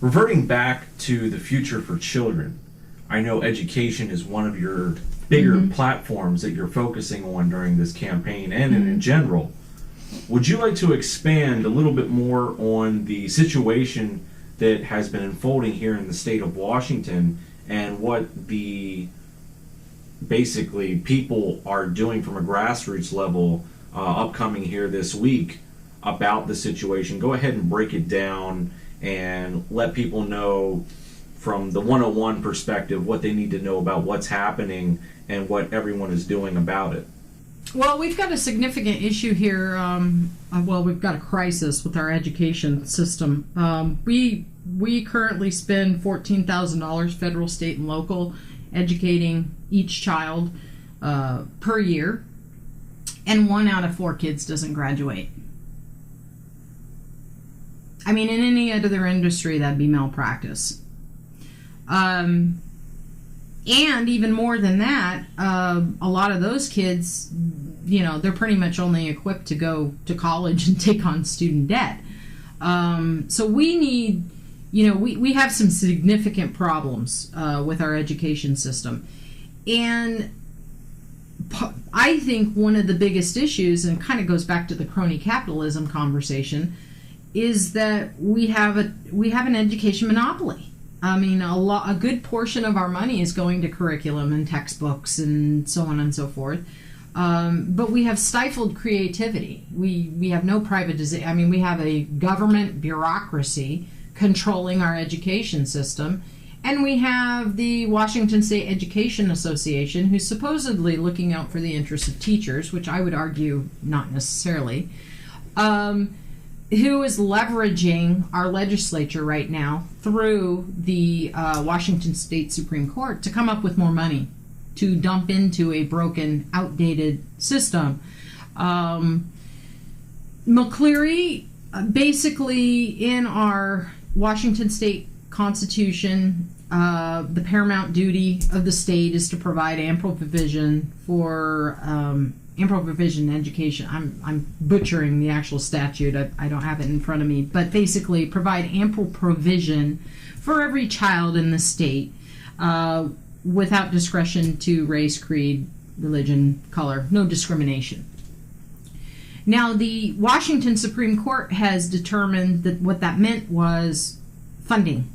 reverting back to the future for children, I know education is one of your bigger platforms that you're focusing on during this campaign and in general. Would you like to expand a little bit more on the situation that has been unfolding here in the state of Washington and what the basically people are doing from a grassroots level upcoming here this week about the situation? Go ahead and break it down and let people know from the 101 perspective what they need to know about what's happening and what everyone is doing about it. Well, we've got a significant issue here. We've got a crisis with our education system. We currently spend $14,000 federal, state, and local educating each child per year, and 1 out of 4 kids doesn't graduate. I mean, in any other industry, that'd be malpractice. And even more than that, a lot of those kids, they're pretty much only equipped to go to college and take on student debt. So we need, we have some significant problems with our education system. And I think one of the biggest issues, and kind of goes back to the crony capitalism conversation, is that we have an education monopoly. I mean, a good portion of our money is going to curriculum and textbooks and so on and so forth. But we have stifled creativity. We have no privatization. I mean, we have a government bureaucracy controlling our education system. And we have the Washington State Education Association, who's supposedly looking out for the interests of teachers, which I would argue not necessarily, who is leveraging our legislature right now through the Washington State Supreme Court to come up with more money to dump into a broken, outdated system. McCleary, basically in our Washington State Constitution, the paramount duty of the state is to provide ample provision for ample provision education. I'm butchering the actual statute. I don't have it in front of me, but basically provide ample provision for every child in the state without discretion to race, creed, religion, color, no discrimination. Now, the Washington Supreme Court has determined that what that meant was funding,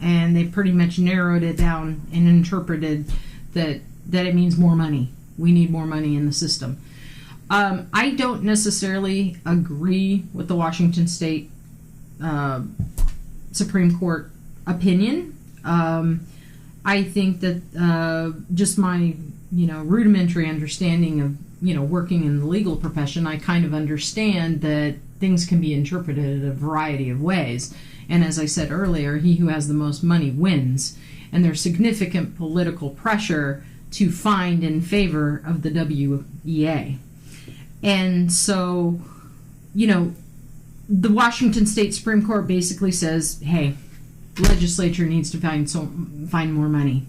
and they pretty much narrowed it down and interpreted that it means more money. We need more money in the system. I don't necessarily agree with the Washington State Supreme Court opinion. I think that just my rudimentary understanding of working in the legal profession, I kind of understand that things can be interpreted in a variety of ways. And as I said earlier, he who has the most money wins. And there's significant political pressure to find in favor of the WEA. And so, the Washington State Supreme Court basically says, hey, the legislature needs to find more money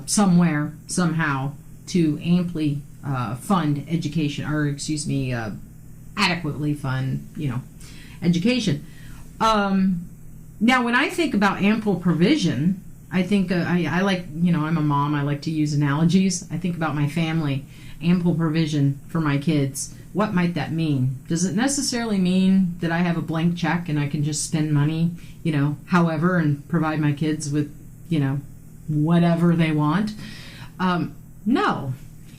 somewhere, somehow, to amply fund education, or adequately fund, education. Now, when I think about ample provision, I think I like, I'm a mom, I like to use analogies. I think about my family, ample provision for my kids. What might that mean? Does it necessarily mean that I have a blank check and I can just spend money, however, and provide my kids with, whatever they want? No.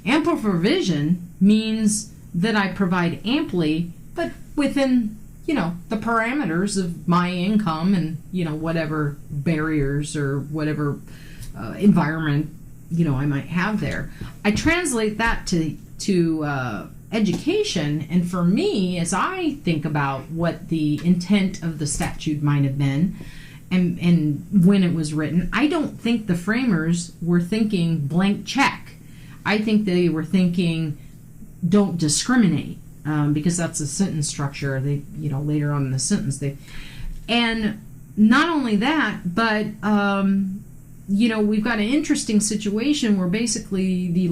Ample provision means that I provide amply, but within the parameters of my income and, whatever barriers or whatever environment, I might have there. I translate that to education, and for me, as I think about what the intent of the statute might have been and when it was written, I don't think the framers were thinking blank check. I think they were thinking don't discriminate. Because that's a sentence structure. They, later on in the sentence, and not only that, but we've got an interesting situation where basically the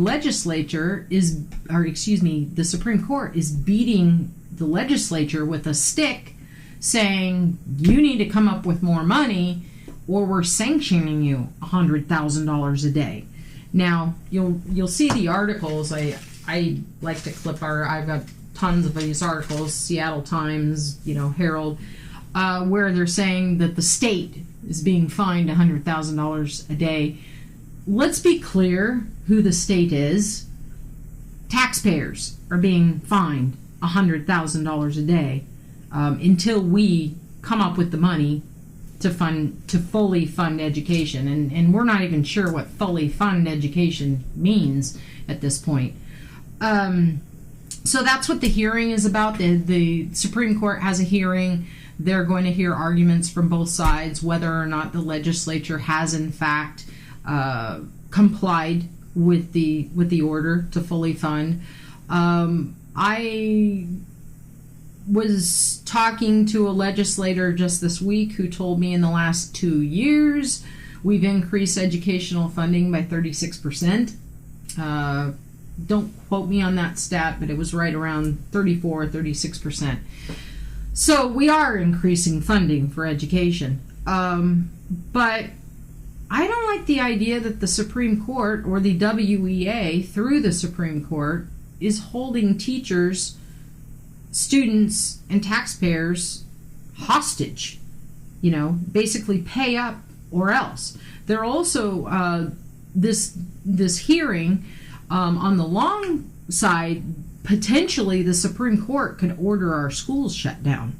the Supreme Court is beating the legislature with a stick, saying you need to come up with more money, or we're sanctioning you $100,000 a day. Now, you'll see the articles. I like to clip I've got tons of these articles, Seattle Times, Herald, where they're saying that the state is being fined $100,000 a day. Let's be clear who the state is. Taxpayers are being fined $100,000 a day until we come up with the money to fully fund education, and we're not even sure what fully fund education means at this point. So that's what the hearing is about. The Supreme Court has a hearing. They're going to hear arguments from both sides, whether or not the legislature has in fact complied with the order to fully fund. I was talking to a legislator just this week who told me in the last 2 years we've increased educational funding by 36%. Don't quote me on that stat, but it was right around 34 or 36%. So we are increasing funding for education. But I don't like the idea that the Supreme Court or the WEA through the Supreme Court is holding teachers, students, and taxpayers hostage. Basically pay up or else. They're also this hearing on the long side. Potentially, the Supreme Court could order our schools shut down.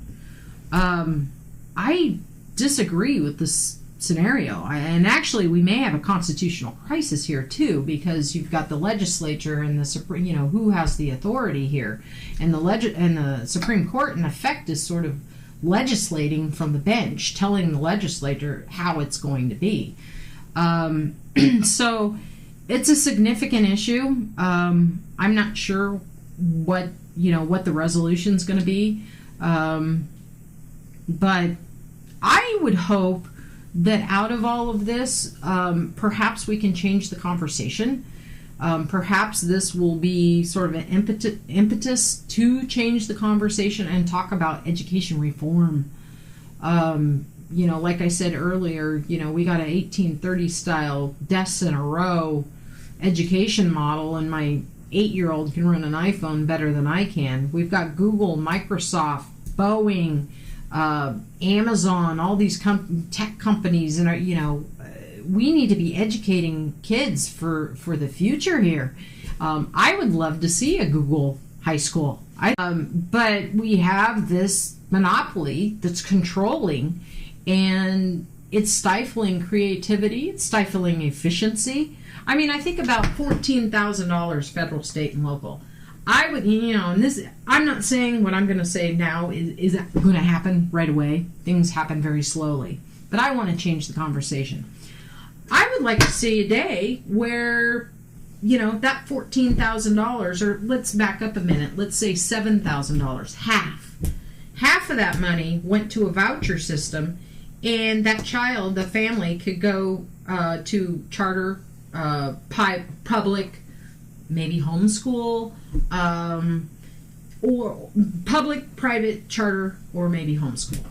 I disagree with this scenario, and actually, we may have a constitutional crisis here too, because you've got the legislature and the Supreme. Who has the authority here, and the Supreme Court, in effect, is sort of legislating from the bench, telling the legislature how it's going to be. So it's a significant issue. I'm not sure what the resolution's going to be, but I would hope that out of all of this, perhaps we can change the conversation. Perhaps this will be sort of an impetus to change the conversation and talk about education reform. Like I said earlier, we got an 1830 style desks in a row education model, and my 8-year-old can run an iPhone better than I can. We've got Google, Microsoft, Boeing, Amazon, all these tech companies, and we need to be educating kids for the future here. I would love to see a Google high school, but we have this monopoly that's controlling, and it's stifling creativity, it's stifling efficiency. I think about $14,000 federal, state, and local. I would, and this, I'm not saying what I'm going to say now is going to happen right away. Things happen very slowly. But I want to change the conversation. I would like to see a day where, that $14,000, or let's back up a minute, let's say $7,000, half of that money went to a voucher system, and that child, the family, could go to charter, public, maybe homeschool, or public, private, charter, or maybe homeschool.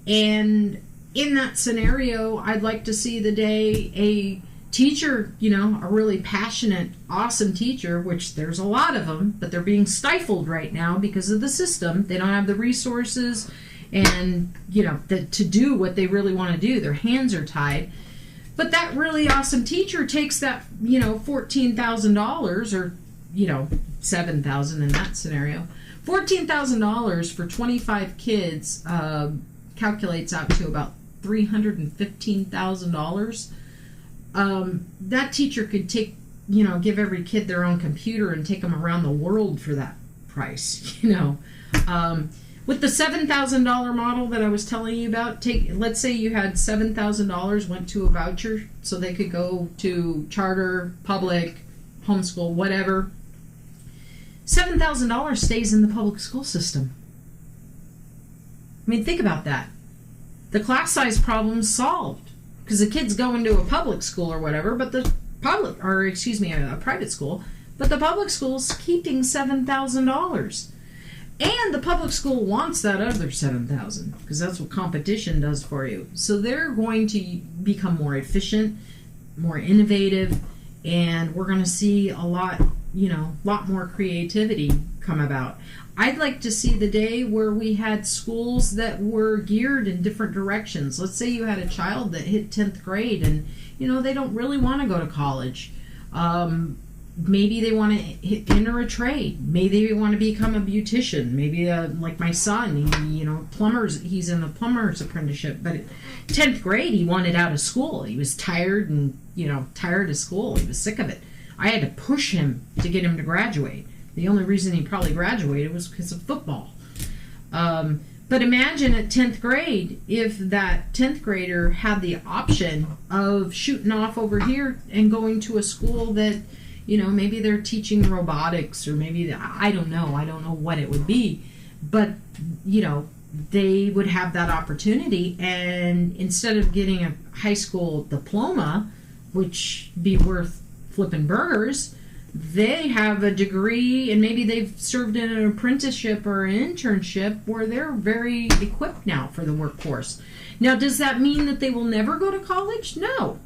And in that scenario, I'd like to see the day a teacher, a really passionate, awesome teacher, which there's a lot of them, but they're being stifled right now because of the system. They don't have the resources and, to do what they really want to do. Their hands are tied. But that really awesome teacher takes that, $14,000 or, $7,000 in that scenario. $14,000 for 25 kids calculates out to about $315,000. That teacher could take, give every kid their own computer and take them around the world for that price, With the $7,000 model that I was telling you about, let's say you had $7,000 went to a voucher so they could go to charter, public, homeschool, whatever. $7,000 stays in the public school system. Think about that. The class size problem's solved because the kids go into a public school or whatever, but a private school, but the public school's keeping $7,000. And the public school wants that other 7,000 because that's what competition does for you. So they're going to become more efficient, more innovative, and we're going to see a lot more creativity come about. I'd like to see the day where we had schools that were geared in different directions. Let's say you had a child that hit 10th grade and, they don't really want to go to college. Maybe they want to enter a trade. Maybe they want to become a beautician. Maybe like my son, plumbers. He's in a plumber's apprenticeship. But at 10th grade, he wanted out of school. He was tired and, tired of school. He was sick of it. I had to push him to get him to graduate. The only reason he probably graduated was because of football. But imagine at 10th grade, if that 10th grader had the option of shooting off over here and going to a school that, maybe they're teaching robotics, or maybe, I don't know what it would be. But, they would have that opportunity, and instead of getting a high school diploma, which be worth flipping burgers, they have a degree, and maybe they've served in an apprenticeship or an internship where they're very equipped now for the workforce. Now, does that mean that they will never go to college? No.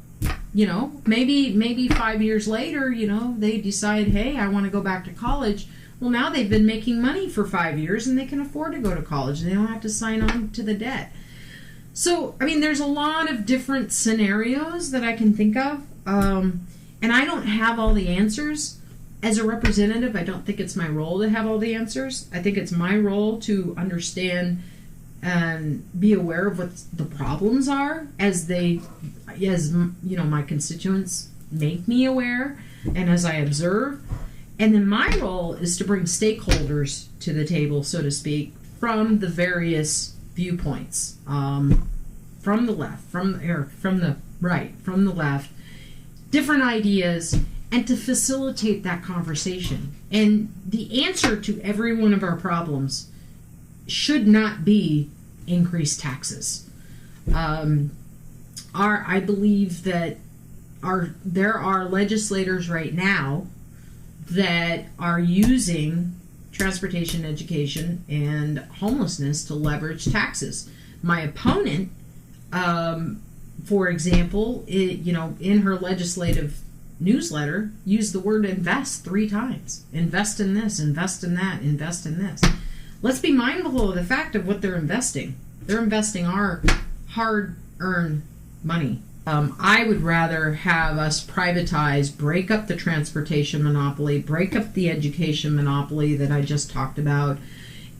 Maybe 5 years later, they decide, hey, I want to go back to college. Well, now they've been making money for 5 years and they can afford to go to college. They don't have to sign on to the debt. So, there's a lot of different scenarios that I can think of. And I don't have all the answers. As a representative, I don't think it's my role to have all the answers. I think it's my role to understand and be aware of what the problems are as my constituents make me aware and as I observe. And then my role is to bring stakeholders to the table, so to speak, from the various viewpoints, from the left, from the right, from the left, different ideas, and to facilitate that conversation. And the answer to every one of our problems should not be increased taxes. I believe that there are legislators right now that are using transportation, education, and homelessness to leverage taxes. My opponent, for example, in her legislative newsletter, used the word invest 3 times. Invest in this, invest in that, invest in this. Let's be mindful of the fact of what they're investing. They're investing our hard-earned money. I would rather have us privatize, break up the transportation monopoly, break up the education monopoly that I just talked about,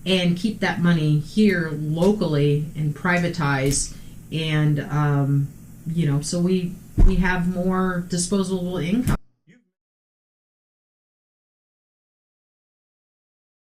and keep that money here locally and privatize, and so we have more disposable income.